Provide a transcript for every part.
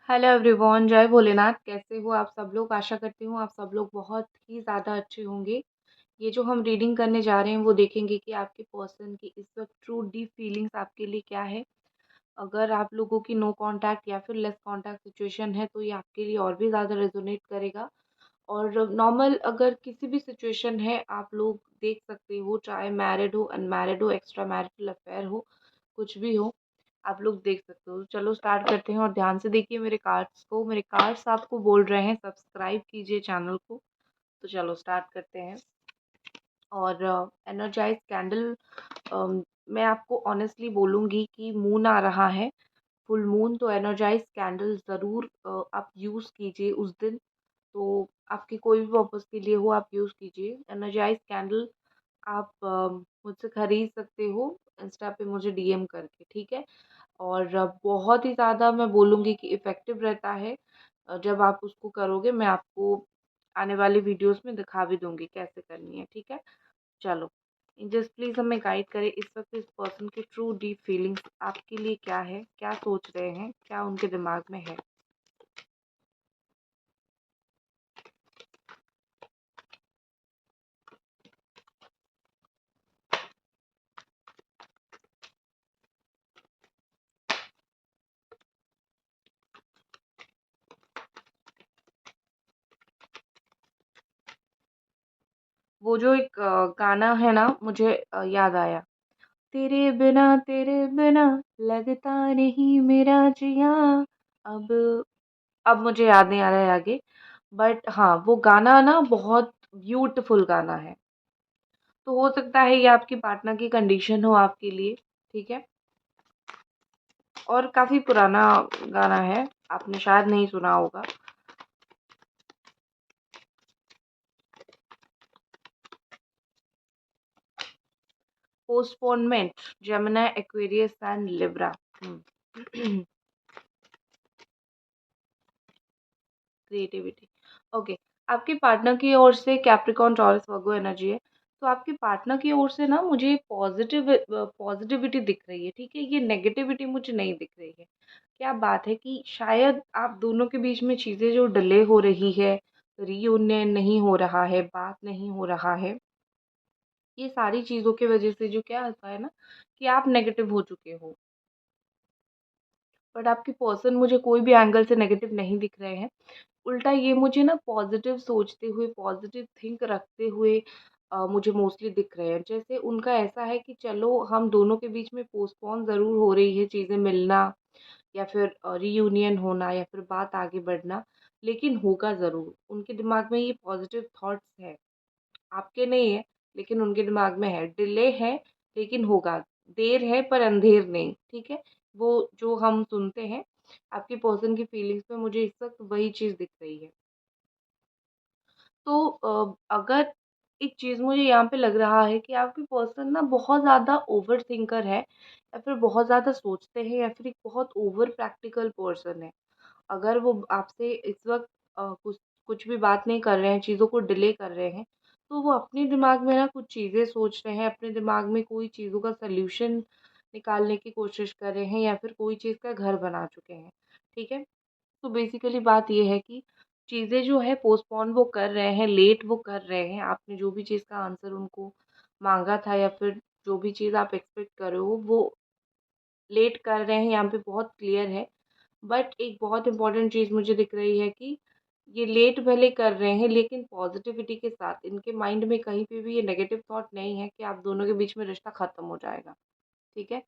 Hello everyone, जय भोलेनाथ। कैसे हो आप सब लोग? आशा करती हूँ आप सब लोग बहुत ही ज़्यादा अच्छे होंगे। ये जो हम रीडिंग करने जा रहे हैं वो देखेंगे कि आपके पर्सन की इस वक्त ट्रू डीप फीलिंग्स आपके लिए क्या है। अगर आप लोगों की नो कांटेक्ट या फिर लेस कांटेक्ट सिचुएशन है तो ये आपके लिए और भी ज़्यादा रेजोनेट करेगा। और नॉर्मल अगर किसी भी सिचुएशन है आप लोग देख सकते हो, चाहे मैरिड हो, अनमैरिड हो, एक्स्ट्रा मैरिटल अफेयर हो, कुछ भी हो, आप लोग देख सकते हो। चलो स्टार्ट करते हैं और ध्यान से देखिए मेरे कार्ड्स को। मेरे कार्ड्स आपको बोल रहे हैं सब्सक्राइब कीजिए चैनल को। तो चलो स्टार्ट करते हैं। और एनर्जाइज कैंडल, मैं आपको ऑनेस्टली बोलूँगी कि मून आ रहा है, फुल मून। तो एनर्जाइज कैंडल ज़रूर आप यूज़ कीजिए उस दिन। तो आपकी कोई भी पर्पज़ के लिए हो आप यूज़ कीजिए एनर्जाइज कैंडल। आप मुझसे खरीद सकते हो इंस्टा पे मुझे डीएम करके, ठीक है। और बहुत ही ज़्यादा मैं बोलूँगी कि इफ़ेक्टिव रहता है। जब आप उसको करोगे मैं आपको आने वाली वीडियोस में दिखा भी दूँगी कैसे करनी है, ठीक है। चलो, जस्ट प्लीज़ हमें गाइड करें इस वक्त इस पर्सन की ट्रू डीप फीलिंग्स आपके लिए क्या है, क्या सोच रहे हैं, क्या उनके दिमाग में है। वो जो एक गाना है ना, मुझे याद आया। तेरे बिना लगता नहीं मेरा जिया। अब अब मुझे याद नहीं आ रहा है आगे। बट हाँ, वो गाना ना बहुत ब्यूटीफुल गाना है। तो हो सकता है ये आपकी पार्टनर की कंडीशन हो आपके लिए, ठीक है। और काफ़ी पुराना गाना है, आपने शायद नहीं सुना होगा। Postponement, Gemini, Aquarius and Libra. Creativity, okay. आपके पार्टनर की ओर से कैप्रिकॉर्न, टॉरस, वर्गो एनर्जी है। तो आपके पार्टनर की ओर से ना मुझे पॉजिटिविटी दिख रही है, ठीक है। ये नेगेटिविटी मुझे नहीं दिख रही है। क्या बात है कि शायद आप दोनों के बीच में चीज़ें जो डिले हो रही है, रीयूनियन नहीं हो रहा है, बात नहीं हो रहा है, ये सारी चीज़ों की वजह से जो क्या होता है ना कि आप नेगेटिव हो चुके हो। बट आपके पर्सन मुझे कोई भी एंगल से नेगेटिव नहीं दिख रहे हैं। उल्टा ये मुझे ना पॉजिटिव सोचते हुए, पॉजिटिव थिंक रखते हुए मुझे मोस्टली दिख रहे हैं। जैसे उनका ऐसा है कि चलो हम दोनों के बीच में पोस्टपोन ज़रूर हो रही है चीज़ें, मिलना या फिर रीयूनियन होना या फिर बात आगे बढ़ना, लेकिन होगा ज़रूर। उनके दिमाग में ये पॉजिटिव थॉट्स है, आपके नहीं है, लेकिन उनके दिमाग में है। डिले है लेकिन होगा, देर है पर अंधेर नहीं, ठीक है। वो जो हम सुनते हैं आपके पर्सन की फीलिंग्स में, मुझे इस वक्त वही चीज़ दिख रही है। तो अगर एक चीज़ मुझे यहाँ पे लग रहा है कि आपके पर्सन ना बहुत ज़्यादा ओवर थिंकर है, या फिर बहुत ज़्यादा सोचते हैं, या फिर एक बहुत ओवर प्रैक्टिकल पर्सन है। अगर वो आपसे इस वक्त कुछ कुछ भी बात नहीं कर रहे हैं, चीज़ों को डिले कर रहे हैं, तो वो अपने दिमाग में ना कुछ चीज़ें सोच रहे हैं, अपने दिमाग में कोई चीज़ों का सल्यूशन निकालने की कोशिश कर रहे हैं, या फिर कोई चीज़ का घर बना चुके हैं, ठीक है। तो बेसिकली बात ये है कि चीज़ें जो है पोस्टपोन वो कर रहे हैं, लेट वो कर रहे हैं। आपने जो भी चीज़ का आंसर उनको माँगा था, या फिर जो भी चीज़ आप एक्सपेक्ट कर रहे हो, वो लेट कर रहे हैं, यहाँ पे बहुत क्लियर है। बट एक बहुत इम्पोर्टेंट चीज़ मुझे दिख रही है कि ये लेट भले कर रहे हैं लेकिन पॉजिटिविटी के साथ। इनके माइंड में कहीं पे भी ये नेगेटिव थॉट नहीं है कि आप दोनों के बीच में रिश्ता ख़त्म हो जाएगा, ठीक है।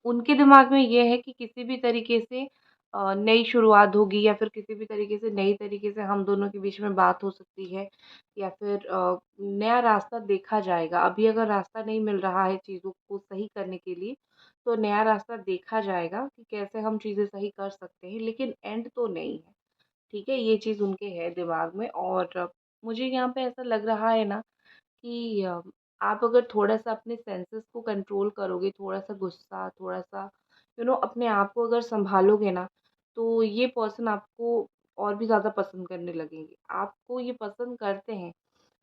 उनके दिमाग में ये है कि किसी भी तरीके से नई शुरुआत होगी, या फिर किसी भी तरीके से नई तरीके से हम दोनों के बीच में बात हो सकती है, या फिर नया रास्ता देखा जाएगा। अभी अगर रास्ता नहीं मिल रहा है चीज़ों को सही करने के लिए, तो नया रास्ता देखा जाएगा कि कैसे हम चीज़ें सही कर सकते हैं, लेकिन एंड तो नहीं है, ठीक है। ये चीज़ उनके है दिमाग में। और मुझे यहाँ पे ऐसा लग रहा है ना कि आप अगर थोड़ा-सा अपने सेंसेस को कंट्रोल करोगे, थोड़ा-सा गुस्सा, थोड़ा-सा अपने आप को अगर सँभालोगे ना, तो ये पर्सन आपको और भी ज़्यादा पसंद करने लगेंगे। आपको ये पसंद करते हैं,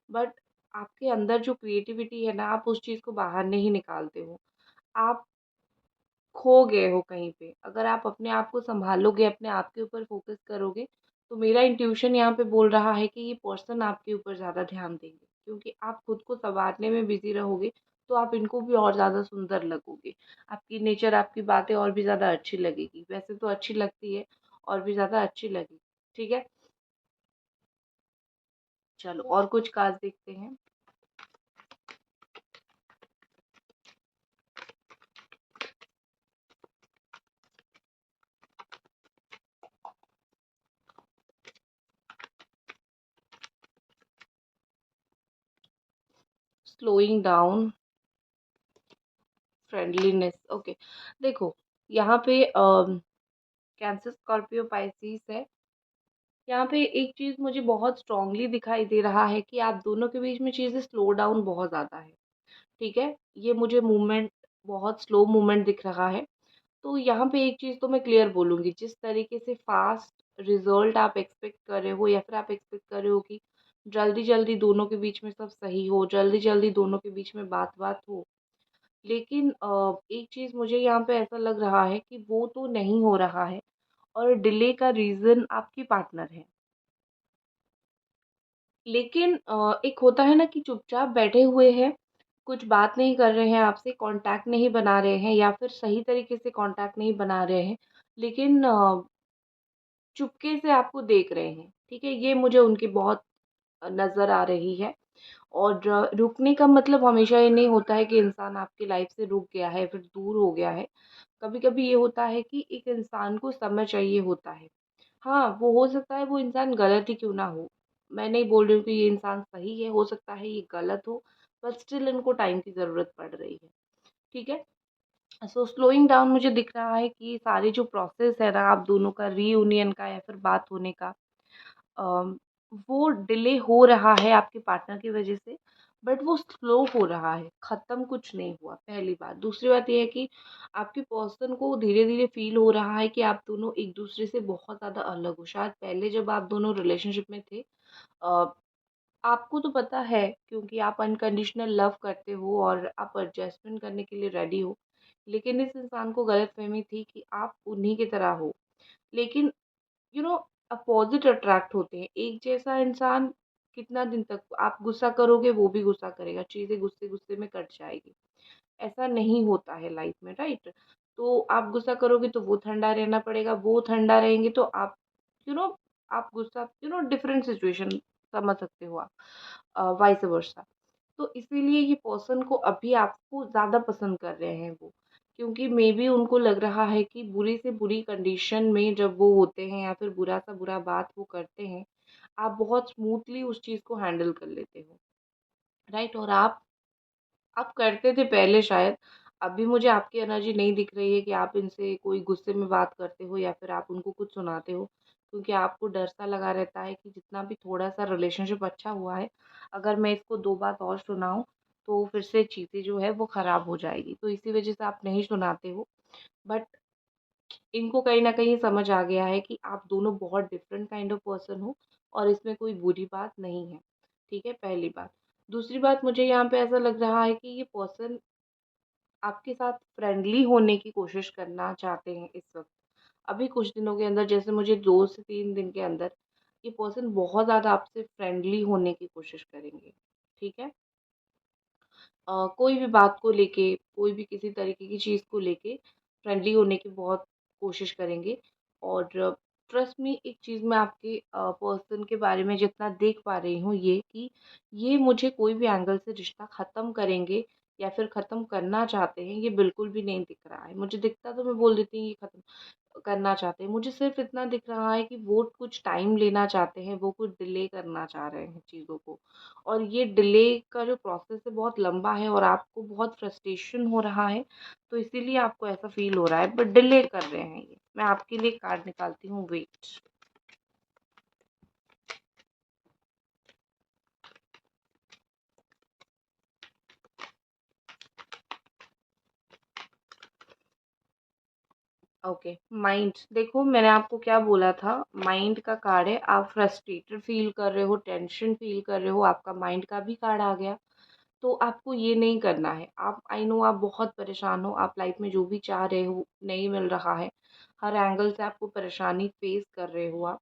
बट आपके अंदर जो क्रिएटिविटी है ना, आप उस चीज़ को बाहर नहीं निकालते हो। आप खो गए हो कहीं पे। अगर आप अपने आप को सँभालोगे, अपने आप के ऊपर फ़ोकस करोगे, तो मेरा इंट्यूशन यहाँ पे बोल रहा है कि ये पर्सन आपके ऊपर ज़्यादा ध्यान देंगे। क्योंकि आप खुद को सँवारने में बिज़ी रहोगे, तो आप इनको भी और ज़्यादा सुंदर लगोगे। आपकी नेचर, आपकी बातें और भी ज़्यादा अच्छी लगेगी। वैसे तो अच्छी लगती है, और भी ज़्यादा अच्छी लगेगी। ठीक है? चलो और कुछ कार्ड्स देखते हैं। Slowing down, friendliness, okay. देखो, यहाँ पे कैंसर, स्कॉर्पियो, पाइसेस है। यहाँ पे एक चीज़ मुझे बहुत स्ट्रांगली दिखाई दे रहा है कि आप दोनों के बीच में चीज़ें स्लो डाउन बहुत ज़्यादा है। ठीक है? ये मुझे मूवमेंट, बहुत स्लो मूवमेंट दिख रहा है। तो यहाँ पे एक चीज़ तो मैं क्लियर बोलूँगी, जिस तरीके से फ़ास्ट रिज़ल्ट आप एक्सपेक्ट कर रहे हो, या फिर आप एक्सपेक्ट कर रहे हो कि जल्दी-जल्दी दोनों के बीच में सब सही हो, जल्दी-जल्दी दोनों के बीच में बात-बात हो। लेकिन एक चीज़ मुझे यहाँ पे ऐसा लग रहा है कि वो तो नहीं हो रहा है, और डिले का रीज़न आपकी पार्टनर है। लेकिन एक होता है ना कि चुपचाप बैठे हुए हैं, कुछ बात नहीं कर रहे हैं आपसे, कॉन्टैक्ट नहीं बना रहे हैं, या फिर सही तरीके से कॉन्टैक्ट नहीं बना रहे हैं, लेकिन चुपके से आपको देख रहे हैं। ठीक है? ये मुझे उनकी बहुत नज़र आ रही है। और रुकने का मतलब हमेशा ये नहीं होता है कि इंसान आपकी लाइफ से रुक गया है, फिर दूर हो गया है। कभी-कभी ये होता है कि एक इंसान को समय चाहिए होता है। हाँ, वो हो सकता है वो इंसान गलत ही क्यों ना हो। मैं नहीं बोल रही हूँ कि ये इंसान सही है, हो सकता है ये गलत हो, बट स्टिल इनको टाइम की ज़रूरत पड़ रही है। ठीक है? सो स्लोइंग डाउन मुझे दिख रहा है कि सारी जो प्रोसेस है ना आप दोनों का रीयूनियन का, या फिर बात होने का, अम, वो डिले हो रहा है आपके पार्टनर की वजह से, बट वो स्लो हो रहा है, ख़त्म कुछ नहीं हुआ, पहली बात। दूसरी बात ये है कि आपके पर्सन को धीरे-धीरे फ़ील हो रहा है कि आप दोनों एक-दूसरे से बहुत ज़्यादा अलग हो। शायद पहले जब आप दोनों रिलेशनशिप में थे, अ, आपको तो पता है, क्योंकि आप अनकंडीशनल लव करते हो और आप एडजस्टमेंट करने के लिए रेडी हो। लेकिन इस इंसान को गलतफ़हमी थी कि आप उन्हीं की तरह हो। लेकिन नो, अपोज़िट अट्रैक्ट होते हैं। एक जैसा इंसान कितना दिन तक, आप गुस्सा करोगे वो भी गुस्सा करेगा, चीज़ें गुस्से-गुस्से में कट जाएगी। ऐसा नहीं होता है लाइफ़ में, राइट? तो आप गुस्सा करोगे तो वो ठंडा रहना पड़ेगा, वो ठंडा रहेंगे तो आप यू नो आप गुस्सा, डिफरेंट सिचुएशन, समझ सकते हो आप, वाइस वर्सा। तो इसीलिए ये पर्सन को अभी आपको ज़्यादा पसंद कर रहे हैं वो, क्योंकि मेबी उनको लग रहा है कि बुरी से बुरी कंडीशन में जब वो होते हैं, या फिर बुरा सा बुरा बात वो करते हैं, आप बहुत स्मूथली उस चीज़ को हैंडल कर लेते हो, राइट? और आप करते थे पहले शायद, अभी मुझे आपकी एनर्जी नहीं दिख रही है कि आप इनसे कोई गुस्से में बात करते हो, या फिर आप उनको कुछ सुनाते हो, क्योंकि आपको डर सा लगा रहता है कि जितना भी थोड़ा-सा रिलेशनशिप अच्छा हुआ है, अगर मैं इसको 2 बात और सुनाऊँ, तो फिर से चीज़ें जो है वो ख़राब हो जाएगी। तो इसी वज़ह से आप नहीं सुनाते हो। बट इनको कहीं न कहीं समझ आ गया है कि आप दोनों बहुत डिफरेंट काइंड ऑफ पर्सन हो, और इसमें कोई बुरी बात नहीं है। ठीक है? पहली बात। दूसरी बात, मुझे यहाँ पे ऐसा लग रहा है कि ये पर्सन आपके साथ फ्रेंडली होने की कोशिश करना चाहते हैं इस वक़्त। अभी कुछ दिनों के अंदर, जैसे मुझे 2 से 3 दिन के अंदर, ये पर्सन बहुत ज़्यादा आपसे फ्रेंडली होने की कोशिश करेंगे। ठीक है? कोई भी बात को लेके, कोई भी किसी तरीके की चीज़ को लेके फ्रेंडली होने की बहुत कोशिश करेंगे। और ट्रस्ट मी, एक चीज़ मैं आपके पर्सन के बारे में जितना देख पा रही हूँ, ये कि ये मुझे कोई भी एंगल से रिश्ता ख़त्म करेंगे, या फिर ख़त्म करना चाहते हैं, ये बिल्कुल भी नहीं दिख रहा है। मुझे दिखता तो मैं बोल देती ये ख़त्म करना चाहते हैं। मुझे सिर्फ़ इतना दिख रहा है कि वो कुछ टाइम लेना चाहते हैं, वो कुछ डिले करना चाह रहे हैं चीज़ों को। और ये डिले का जो प्रोसेस है बहुत लंबा है, और आपको बहुत फ्रस्ट्रेशन हो रहा है, तो इसीलिए आपको ऐसा फ़ील हो रहा है, बट डिले कर रहे हैं ये। मैं आपके लिए कार्ड निकालती हूँ, वेट। ओके, माइंड, देखो मैंने आपको क्या बोला था, माइंड का कार्ड है। आप फ्रस्ट्रेटेड फ़ील कर रहे हो, टेंशन फ़ील कर रहे हो, आपका माइंड का भी कार्ड आ गया। तो आपको ये नहीं करना है। आप आई नो आप बहुत परेशान हो, आप लाइफ़ में जो भी चाह रहे हो नहीं मिल रहा है। हर एंगल से आपको परेशानी फ़ेस कर रहे हो आप।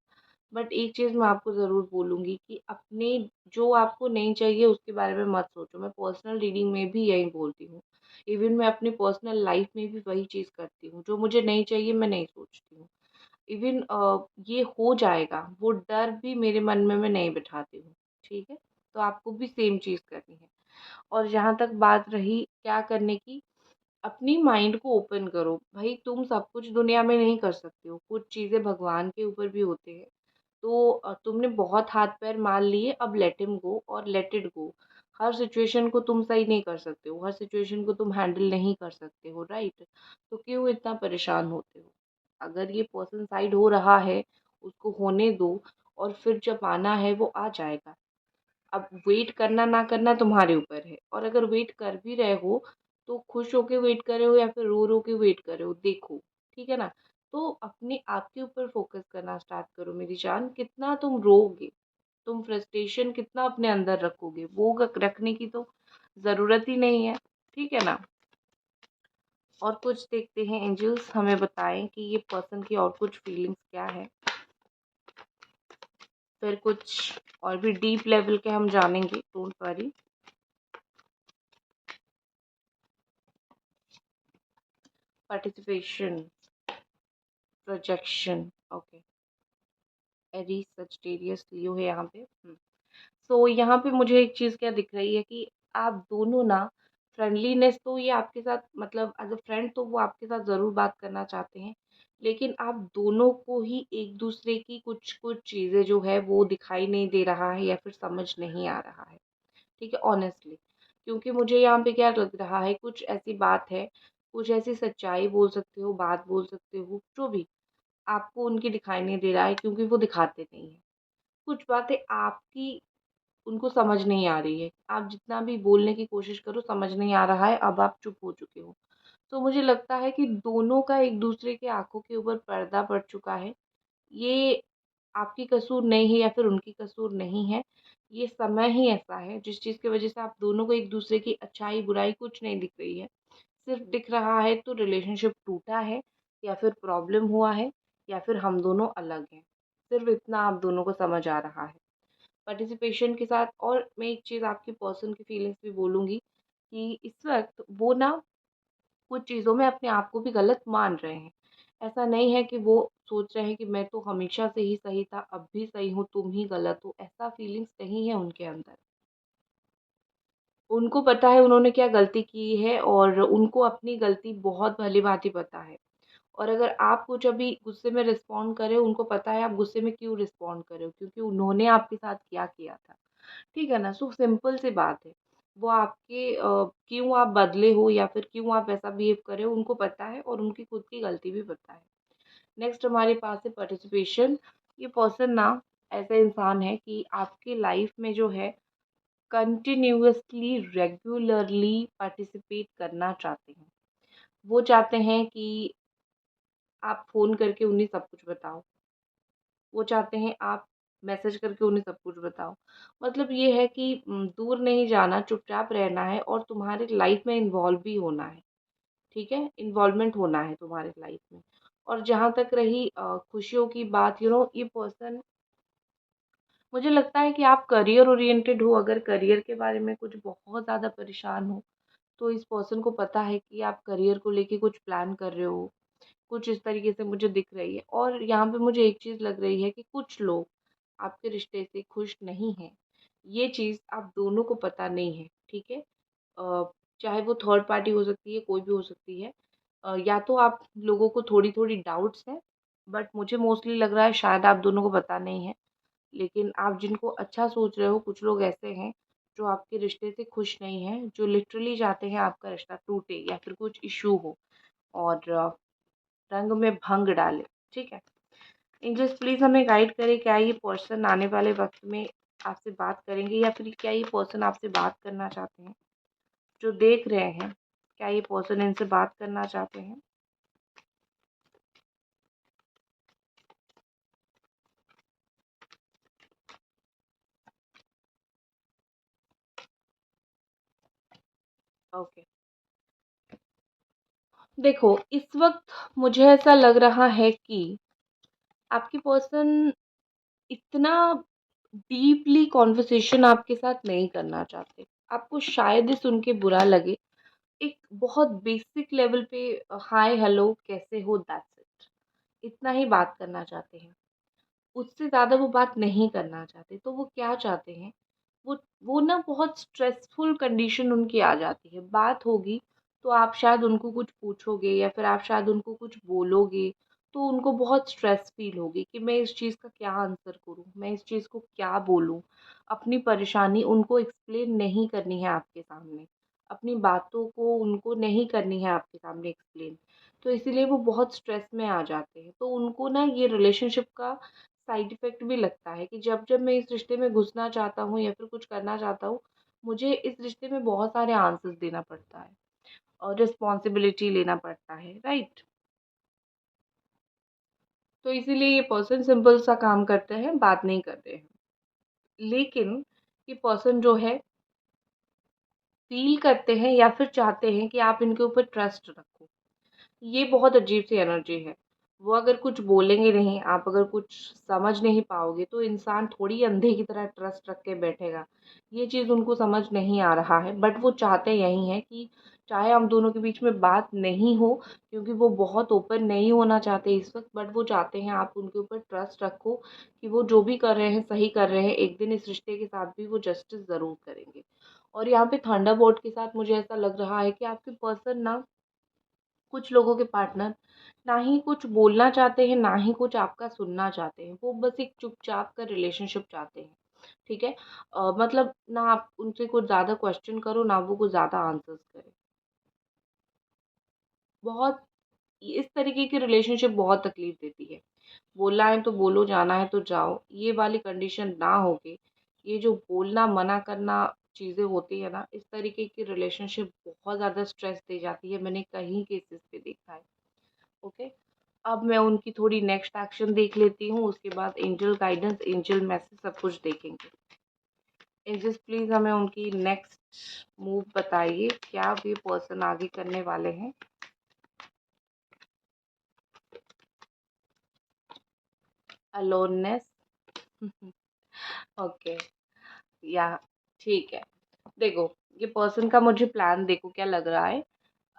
बट एक चीज़ मैं आपको ज़रूर बोलूँगी कि अपने जो आपको नहीं चाहिए उसके बारे में मत सोचो। मैं पर्सनल रीडिंग में भी यही बोलती हूँ। इवन मैं अपनी पर्सनल लाइफ़ में भी वही चीज़ करती हूँ। जो मुझे नहीं चाहिए मैं नहीं सोचती हूँ। इवन ये हो जाएगा, वो डर भी मेरे मन में मैं नहीं बिठाती हूँ, ठीक है? तो आपको भी सेम चीज़ करनी है। और जहाँ तक बात रही क्या करने की, अपनी माइंड को ओपन करो। भई तुम सब कुछ दुनिया में नहीं कर सकते हो, कुछ चीज़ें भगवान के ऊपर भी होते हैं। तो तुमने बहुत हाथ-पैर मार लिए, अब लेट हिम गो और let it go. Her situation को तुम सही नहीं कर सकते हो, हर सिचुएशन को तुम हैंडल नहीं कर सकते हो, राइट? तो क्यों इतना परेशान होते हो? अगर ये पर्सन साइड हो रहा है, उसको होने दो और फिर जब आना है वो आ जाएगा। अब वेट करना ना करना तुम्हारे ऊपर है और अगर वेट कर भी रहे हो तो खुश होके वेट कर रहे हो या फिर रो रो के वेट कर रहे हो देखो, ठीक है ना? तो अपने आप के ऊपर फोकस करना स्टार्ट करो मेरी जान। कितना तुम रोओगे, तुम फ्रस्ट्रेशन कितना अपने अंदर रखोगे, वो रखने की तो ज़रूरत ही नहीं है, ठीक है ना? और कुछ देखते हैं एंजल्स हमें बताएं कि ये पर्सन की और कुछ फीलिंग्स क्या है। फिर कुछ और भी डीप लेवल के हम जानेंगे, don't worry. Participation, projection, okay. Aries Sagittarius Leo है यहाँ पे। सो यहाँ पे मुझे एक चीज़ क्या दिख रही है कि आप दोनों ना फ्रेंडलीनेस तो ये आपके साथ मतलब एज अ फ्रेंड तो वो आपके साथ ज़रूर बात करना चाहते हैं, लेकिन आप दोनों को ही एक दूसरे की कुछ कुछ चीज़ें जो है वो दिखाई नहीं दे रहा है या फिर समझ नहीं आ रहा है, ठीक है, ऑनेस्टली। क्योंकि मुझे यहाँ पे क्या लग रहा है, कुछ ऐसी बात है, कुछ ऐसी सच्चाई बोल सकते हो, बात बोल सकते हो, जो भी आपको उनकी दिखाई नहीं दे रहा है क्योंकि वो दिखाते नहीं हैं। कुछ बातें आपकी उनको समझ नहीं आ रही है। आप जितना भी बोलने की कोशिश करो समझ नहीं आ रहा है, अब आप चुप हो चुके हो। तो मुझे लगता है कि दोनों का एक-दूसरे के आँखों के ऊपर पर्दा पड़ चुका है। ये आपकी कसूर नहीं है या फिर उनकी कसूर नहीं है। ये समय ही ऐसा है जिस चीज़ की वज़ह से आप दोनों को एक-दूसरे की अच्छाई-बुराई कुछ नहीं दिख रही है। सिर्फ़ दिख रहा है तो रिलेशनशिप टूटा है या फिर प्रॉब्लम हुआ है या फिर हम दोनों अलग हैं। सिर्फ़ इतना आप दोनों को समझ आ रहा है। पार्टिसिपेशन के साथ और मैं एक चीज़ आपकी पर्सन की फीलिंग्स भी बोलूँगी कि इस वक़्त वो ना कुछ चीज़ों में अपने आप को भी गलत मान रहे हैं। ऐसा नहीं है कि वो सोच रहे हैं कि मैं तो हमेशा से ही सही था, अब भी सही हूँ, तुम ही गलत हो, ऐसा फीलिंग्स नहीं है उनके अंदर। उनको पता है उन्होंने क्या गलती की है और उनको अपनी गलती बहुत भली-भाँति पता है। और अगर आप कुछ अभी गुस्से में रिस्पॉन्ड कर रहे हो, उनको पता है आप गुस्से में क्यों रिस्पॉन्ड कर रहे हो, क्योंकि उन्होंने आपके साथ क्या किया था। ठीक है ना? सो सिंपल सी बात है। वो आपके क्यों आप बदले हो या फिर क्यों आप ऐसा बिहेव कर रहे हो उनको पता है और उनकी खुद की गलती भी पता है। नेक्स्ट हमारे पास है पार्टिसिपेशन। ये पर्सन ना ऐसा इंसान है कि आपकी लाइफ में जो है कंटिन्यूअसली रेगुलरली पार्टिसिपेट करना चाहते हैं। वो चाहते हैं कि आप फ़ोन करके उन्हें सब कुछ बताओ। वो चाहते हैं आप मैसेज करके उन्हें सब कुछ बताओ। मतलब ये है कि दूर नहीं जाना, चुपचाप रहना है और तुम्हारी लाइफ़ में इन्वॉल्व भी होना है, ठीक है? इन्वॉल्वमेंट होना है तुम्हारी लाइफ़ में। और जहाँ तक रही खुशियों की बात, ये पर्सन मुझे लगता है कि आप करियर ओरिएंटेड हो, अगर करियर के बारे में कुछ बहुत ज़्यादा परेशान हो, तो इस पर्सन को पता है कि आप करियर को लेके कुछ प्लान कर रहे हो। कुछ इस तरीके से मुझे दिख रही है और यहाँ पे मुझे एक चीज़ लग रही है कि कुछ लोग आपके रिश्ते से खुश नहीं हैं। ये चीज़ आप दोनों को पता नहीं है, ठीक है? चाहे वो थर्ड पार्टी हो सकती है, कोई भी हो सकती है। या तो आप लोगों को थोड़ी-थोड़ी डाउट्स हैं, बट मुझे मोस्टली लग रहा है शायद आप दोनों को पता नहीं है। लेकिन आप जिनको अच्छा सोच रहे हो, कुछ लोग ऐसे हैं जो आपके रिश्ते से खुश नहीं हैं, जो लिटरली चाहते हैं आपका रिश्ता टूटे या फिर कुछ इश्यू हो और रंग में भंग डाले, ठीक है? एंजल्स प्लीज़ हमें गाइड करें, क्या ये पर्सन आने वाले वक़्त में आपसे बात करेंगे या फिर क्या ये पर्सन आपसे बात करना चाहते हैं? जो देख रहे हैं, क्या ये पर्सन इनसे बात करना चाहते हैं? ओके। देखो, इस वक़्त मुझे ऐसा लग रहा है कि आपकी पर्सन इतना डीपली कन्वर्सेशन आपके साथ नहीं करना चाहते। आपको शायद ही सुन के बुरा लगे। एक बहुत बेसिक लेवल पे हाय, हेलो, कैसे हो, दैट्स इट। इतना ही बात करना चाहते हैं। उससे ज़्यादा वो बात नहीं करना चाहते। तो वो क्या चाहते हैं, वो ना बहुत स्ट्रेसफुल कंडीशन उनकी आ जाती है। बात होगी तो आप शायद उनको कुछ पूछोगे या फिर आप शायद उनको कुछ बोलोगे, तो उनको बहुत स्ट्रेस फ़ील होगी कि मैं इस चीज़ का क्या आंसर करूँ, मैं इस चीज़ को क्या बोलूँ। अपनी परेशानी उनको एक्सप्लेन नहीं करनी है आपके सामने। अपनी बातों को उनको नहीं करनी है आपके सामने एक्सप्लेन। तो इसीलिए वो बहुत स्ट्रेस में आ जाते हैं। तो उनको ना ये रिलेशनशिप का साइड इफ़ेक्ट भी लगता है कि जब-जब मैं इस रिश्ते में घुसना चाहता हूँ या फिर कुछ करना चाहता हूँ, मुझे इस रिश्ते में बहुत सारे आंसर्स देना पड़ता है और रिस्पॉन्सिबिलिटी लेना पड़ता है, राइट? तो इसीलिए ये पर्सन सिंपल सा काम करते हैं, बात नहीं करते हैं। लेकिन ये पर्सन जो है फ़ील करते हैं या फिर चाहते हैं कि आप इनके ऊपर ट्रस्ट रखो। ये बहुत अजीब-सी एनर्जी है। वो अगर कुछ बोलेंगे नहीं, आप अगर कुछ समझ नहीं पाओगे, तो इंसान थोड़ी अंधे की तरह ट्रस्ट रख के बैठेगा। ये चीज़ उनको समझ नहीं आ रहा है, बट वो चाहते यही हैं कि चाहे हम दोनों के बीच में बात नहीं हो, क्योंकि वो बहुत ओपन नहीं होना चाहते इस वक़्त, बट वो चाहते हैं आप उनके ऊपर ट्रस्ट रखो कि वो जो भी कर रहे हैं, सही कर रहे हैं। एक दिन इस रिश्ते के साथ भी वो जस्टिस ज़रूर करेंगे। और यहाँ पे थंडरबोल्ट के साथ मुझे ऐसा लग रहा है कि आपके पर्सन ना, कुछ लोगों के पार्टनर ना ही कुछ बोलना चाहते हैं, ना ही कुछ आपका सुनना चाहते हैं। वो बस एक चुपचाप का रिलेशनशिप चाहते हैं, ठीक है? मतलब ना आप उनसे कुछ ज़्यादा क्वेश्चन करो, ना वो कुछ ज़्यादा आंसर्स करें। बहुत इस तरीके की रिलेशनशिप बहुत तकलीफ़ देती है। बोलना है तो बोलो, जाना है तो जाओ, ये वाली कंडीशन ना हो के, ये जो बोलना, मना करना चीज़ें होती है ना, इस तरीके की रिलेशनशिप बहुत ज़्यादा स्ट्रेस दे जाती है। मैंने कई केसेस पे देखा है। ओके, अब मैं उनकी थोड़ी नेक्स्ट एक्शन देख लेती हूँ, उसके बाद एंजल गाइडेंस, एंजल मैसेज सब कुछ देखेंगे। एंजल्स प्लीज़ हमें उनकी नेक्स्ट मूव बताइए, क्या अब ये पर्सन आगे करने वाले हैं? अलोननेस। ओके, या ठीक है। देखो, ये पर्सन का मुझे प्लान देखो क्या लग रहा है।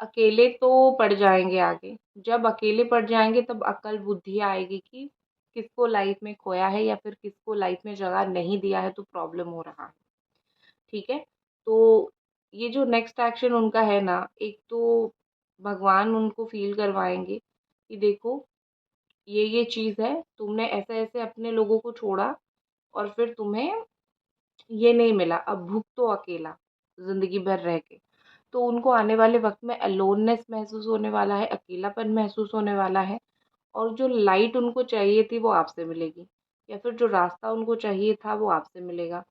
अकेले तो पड़ जाएँगे आगे, जब अकेले पड़ जाएँगे तब अक्ल बुद्धि आएगी कि किसको लाइफ़ में खोया है या फिर किसको लाइफ़ में जगह नहीं दिया है तो प्रॉब्लम हो रहा है, ठीक है? तो ये जो नेक्स्ट एक्शन उनका है ना, एक तो भगवान उनको फ़ील करवाएँगे कि देखो, ये चीज़ है, तुमने ऐसे-ऐसे अपने लोगों को छोड़ा और फिर तुम्हें ये नहीं मिला, अब भुगतो अकेला, ज़िंदगी भर रह के। तो उनको आने वाले वक़्त में अलोननेस महसूस होने वाला है, अकेलापन महसूस होने वाला है और जो लाइट उनको चाहिए थी वो आपसे मिलेगी या फिर जो रास्ता उनको चाहिए था वो आपसे मिलेगा।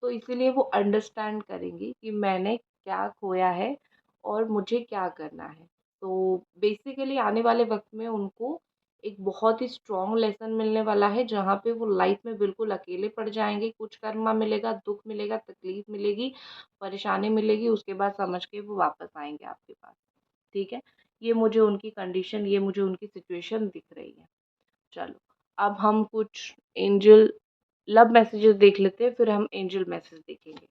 तो इसीलिए वो अंडरस्टैंड करेंगी कि मैंने क्या खोया है और मुझे क्या करना है। तो बेसिकली आने वाले वक़्त में उनको एक बहुत ही स्ट्रॉन्ग लेसन मिलने वाला है, जहाँ पे वो लाइफ़ में बिल्कुल अकेले पड़ जाएँगे, कुछ कर्मा मिलेगा, दुःख मिलेगा, तकलीफ़ मिलेगी, परेशानी मिलेगी, उसके बाद समझ के वो वापस आएँगे आपके पास, ठीक है? ये मुझे उनकी कंडीशन, ये मुझे उनकी सिचुएशन दिख रही है। चलो, अब हम कुछ एंजल लव मैसेजेस देख लेते हैं, फिर हम एंजल मैसेज देखेंगे।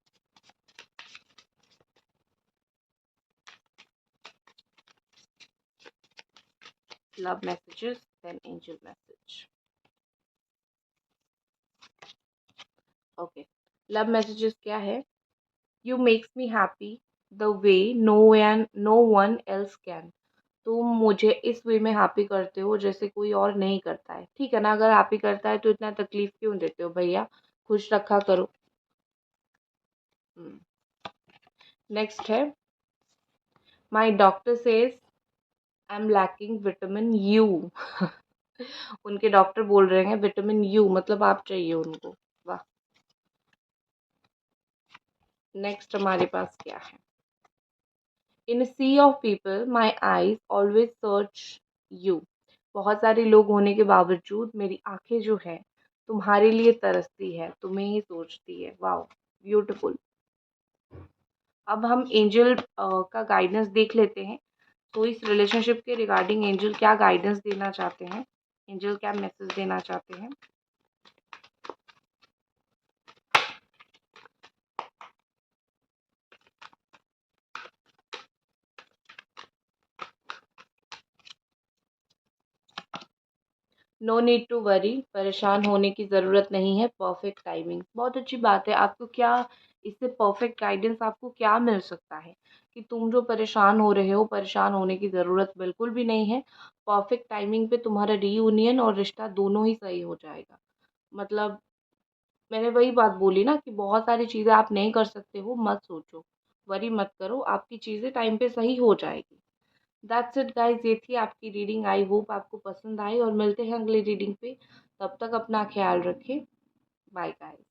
Love messages then angel message. Okay, love messages क्या है? You makes me happy the way no one else can. तुम मुझे इस वे में हैप्पी करते हो जैसे कोई और नहीं करता है, ठीक है ना? अगर हैप्पी करता है तो इतना तकलीफ क्यों देते हो भैया? खुश रखा करो। नेक्स्ट है, माई doctor says I am lacking vitamin you. उनके डॉक्टर बोल रहे हैं विटामिन यू मतलब आप चाहिए उनको। वाह। नेक्स्ट हमारे पास क्या है? In sea of people my eyes always search you. बहुत सारे लोग होने के बावजूद मेरी आंखें जो है तुम्हारे लिए तरसती है, तुम्हें ही सोचती है। Wow, beautiful. अब हम एंजल का गाइडेंस देख लेते हैं। तो इस रिलेशनशिप के रिगार्डिंग एंजल क्या गाइडेंस देना चाहते हैं, एंजल क्या मैसेज देना चाहते हैं। नो नीड टू वरी, परेशान होने की ज़रूरत नहीं है, परफेक्ट टाइमिंग। बहुत अच्छी बात है। आपको क्या इससे परफेक्ट गाइडेंस आपको क्या मिल सकता है कि तुम जो परेशान हो रहे हो, परेशान होने की ज़रूरत बिल्कुल भी नहीं है। परफेक्ट टाइमिंग पे तुम्हारा रीयूनियन और रिश्ता दोनों ही सही हो जाएगा। मतलब मैंने वही बात बोली ना कि बहुत सारी चीज़ें आप नहीं कर सकते हो, मत सोचो, वरी मत करो, आपकी चीज़ें टाइम पे सही हो जाएगी। दैट्स इट गाइस, ये थी आपकी रीडिंग। आई होप आपको पसंद आई और मिलते हैं अगली रीडिंग पे। तब तक अपना ख्याल रखें। Bye guys.